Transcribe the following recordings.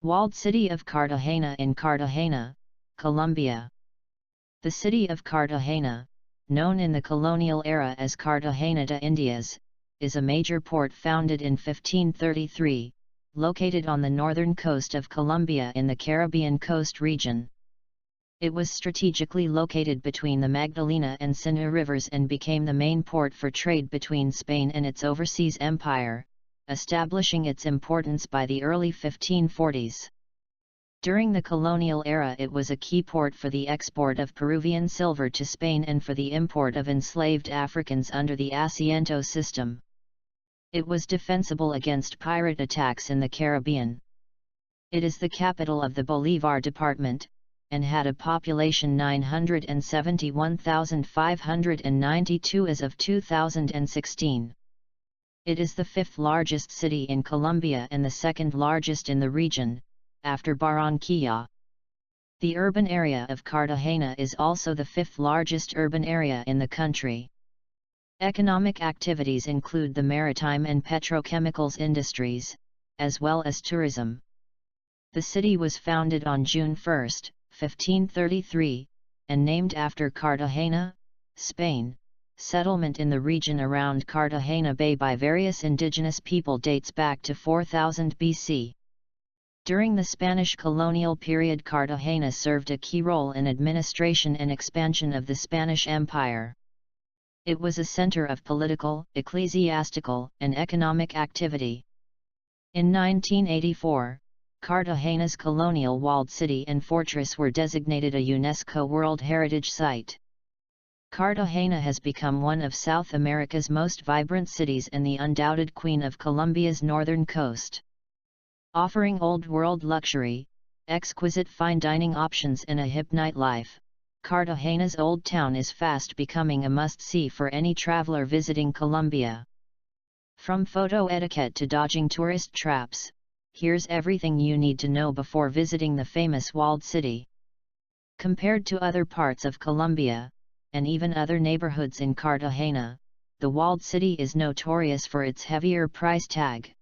Walled city of Cartagena in Cartagena, Colombia. The city of Cartagena, known in the colonial era as Cartagena de Indias, is a major port founded in 1533, located on the northern coast of Colombia in the Caribbean coast region. It was strategically located between the Magdalena and Sinú rivers and became the main port for trade between Spain and its overseas empire, establishing its importance by the early 1540s. During the colonial era it was a key port for the export of Peruvian silver to Spain and for the import of enslaved Africans under the asiento system. It was defensible against pirate attacks in the Caribbean. It is the capital of the Bolívar Department, and had a population 971,592 as of 2016. It is the fifth largest city in Colombia and the second largest in the region, after Barranquilla. The urban area of Cartagena is also the fifth largest urban area in the country. Economic activities include the maritime and petrochemicals industries, as well as tourism. The city was founded on June 1, 1533, and named after Cartagena, Spain. Settlement in the region around Cartagena Bay by various indigenous people dates back to 4000 BC. During the Spanish colonial period, Cartagena served a key role in administration and expansion of the Spanish Empire. It was a center of political, ecclesiastical, and economic activity. In 1984, Cartagena's colonial walled city and fortress were designated a UNESCO World Heritage Site. Cartagena has become one of South America's most vibrant cities and the undoubted queen of Colombia's northern coast. Offering old-world luxury, exquisite fine dining options and a hip nightlife, Cartagena's Old Town is fast becoming a must-see for any traveler visiting Colombia. From photo etiquette to dodging tourist traps, here's everything you need to know before visiting the famous walled city. Compared to other parts of Colombia, and even other neighborhoods in Cartagena, the walled city is notorious for its heavier price tag.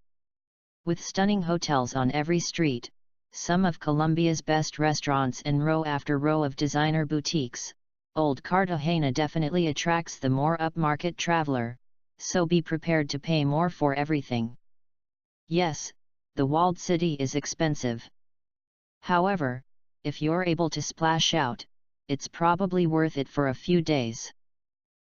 With stunning hotels on every street, some of Colombia's best restaurants and row after row of designer boutiques, Old Cartagena definitely attracts the more upmarket traveler, so be prepared to pay more for everything. Yes, the walled city is expensive. However, if you're able to splash out, it's probably worth it for a few days.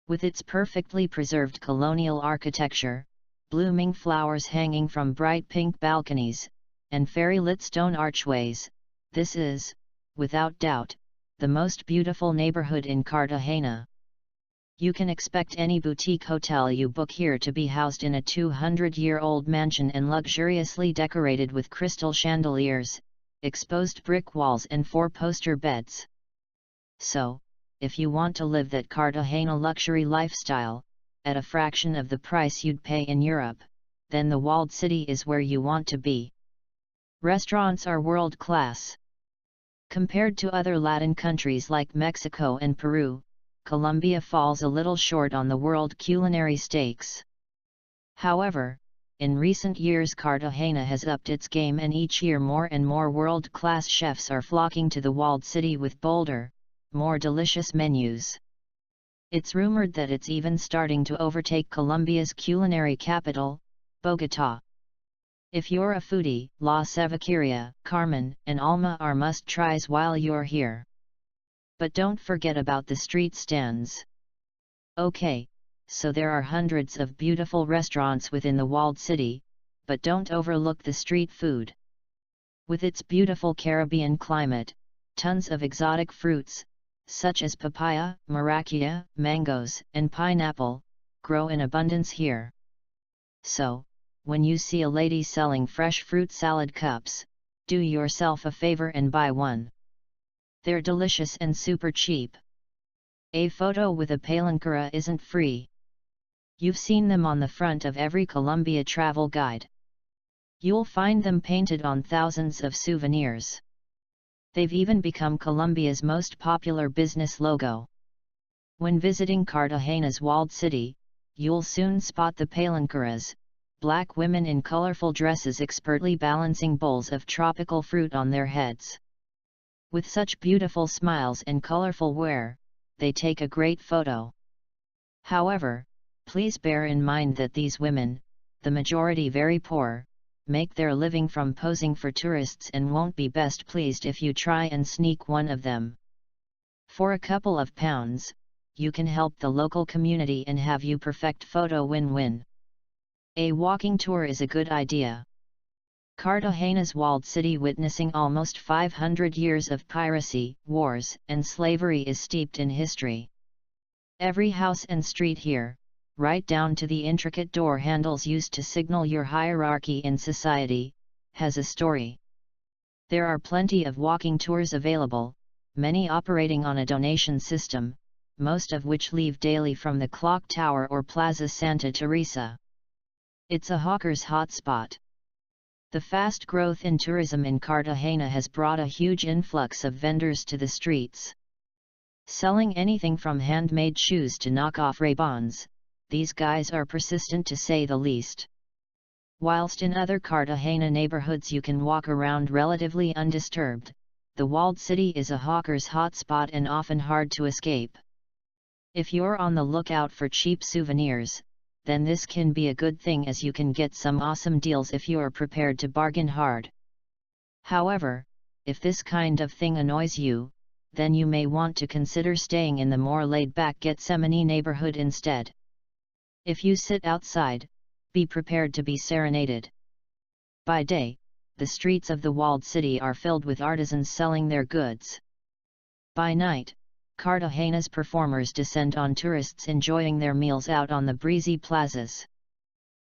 With its perfectly preserved colonial architecture, blooming flowers hanging from bright pink balconies, and fairy-lit stone archways, this is, without doubt, the most beautiful neighborhood in Cartagena. You can expect any boutique hotel you book here to be housed in a 200-year-old mansion and luxuriously decorated with crystal chandeliers, exposed brick walls and four-poster beds. So, if you want to live that Cartagena luxury lifestyle, at a fraction of the price you'd pay in Europe, then the walled city is where you want to be. Restaurants are world-class. Compared to other Latin countries like Mexico and Peru, Colombia falls a little short on the world culinary stakes. However, in recent years Cartagena has upped its game and each year more and more world-class chefs are flocking to the walled city with bolder, more delicious menus. It's rumored that it's even starting to overtake Colombia's culinary capital, Bogotá. If you're a foodie, La Cevicheria, Carmen, and Alma are must-tries while you're here. But don't forget about the street stands. Okay, so there are hundreds of beautiful restaurants within the walled city, but don't overlook the street food. With its beautiful Caribbean climate, tons of exotic fruits, such as papaya, maracuya, mangoes, and pineapple, grow in abundance here. So, when you see a lady selling fresh fruit salad cups, do yourself a favor and buy one. They're delicious and super cheap. A photo with a palanquera isn't free. You've seen them on the front of every Colombia travel guide. You'll find them painted on thousands of souvenirs. They've even become Colombia's most popular business logo. When visiting Cartagena's walled city, you'll soon spot the palanqueras, black women in colorful dresses expertly balancing bowls of tropical fruit on their heads. With such beautiful smiles and colorful wear, they take a great photo. However, please bear in mind that these women, the majority very poor, make their living from posing for tourists and won't be best pleased if you try and sneak one of them. For a couple of pounds, you can help the local community and have you perfect photo win-win. A walking tour is a good idea. Cartagena's walled city, witnessing almost 500 years of piracy, wars, and slavery, is steeped in history. Every house and street here, right down to the intricate door handles used to signal your hierarchy in society, has a story. There are plenty of walking tours available, many operating on a donation system, most of which leave daily from the Clock Tower or Plaza Santa Teresa. It's a hawker's hotspot. The fast growth in tourism in Cartagena has brought a huge influx of vendors to the streets. Selling anything from handmade shoes to knockoff Ray-Bans, these guys are persistent to say the least. Whilst in other Cartagena neighborhoods you can walk around relatively undisturbed, the walled city is a hawker's hotspot and often hard to escape. If you're on the lookout for cheap souvenirs, then this can be a good thing, as you can get some awesome deals if you are prepared to bargain hard. However, if this kind of thing annoys you, then you may want to consider staying in the more laid-back Gethsemane neighborhood instead. If you sit outside, be prepared to be serenaded. By day, the streets of the walled city are filled with artisans selling their goods. By night, Cartagena's performers descend on tourists enjoying their meals out on the breezy plazas.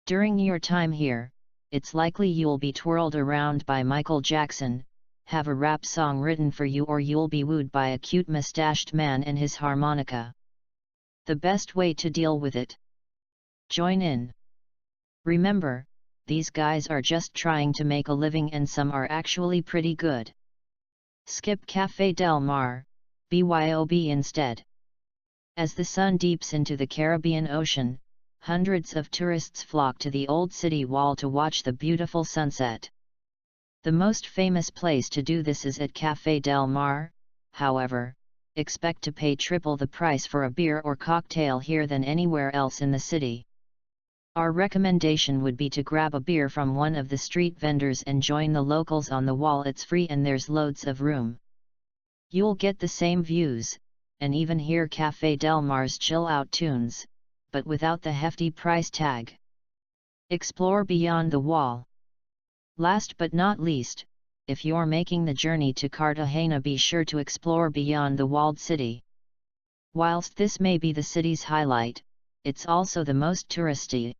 During your time here, it's likely you'll be twirled around by Michael Jackson, have a rap song written for you, or you'll be wooed by a cute mustached man and his harmonica. The best way to deal with it? Join in. Remember, these guys are just trying to make a living, and some are actually pretty good. Skip Café Del Mar, BYOB instead. As the sun deeps into the Caribbean Ocean, hundreds of tourists flock to the old city wall to watch the beautiful sunset. The most famous place to do this is at Café Del Mar. However, expect to pay triple the price for a beer or cocktail here than anywhere else in the city. Our recommendation would be to grab a beer from one of the street vendors and join the locals on the wall. It's free and there's loads of room. You'll get the same views, and even hear Café Del Mar's chill-out tunes, but without the hefty price tag. Explore beyond the wall. Last but not least, if you're making the journey to Cartagena, be sure to explore beyond the walled city. Whilst this may be the city's highlight, it's also the most touristy.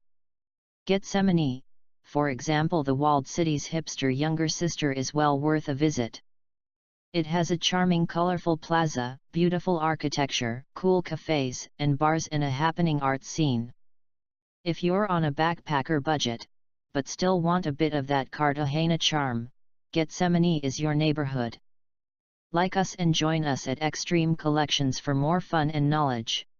Gethsemane, for example, the walled city's hipster younger sister, is well worth a visit. It has a charming colorful plaza, beautiful architecture, cool cafes and bars, and a happening art scene. If you're on a backpacker budget, but still want a bit of that Cartagena charm, Gethsemane is your neighborhood. Like us and join us at Extreme Collections for more fun and knowledge.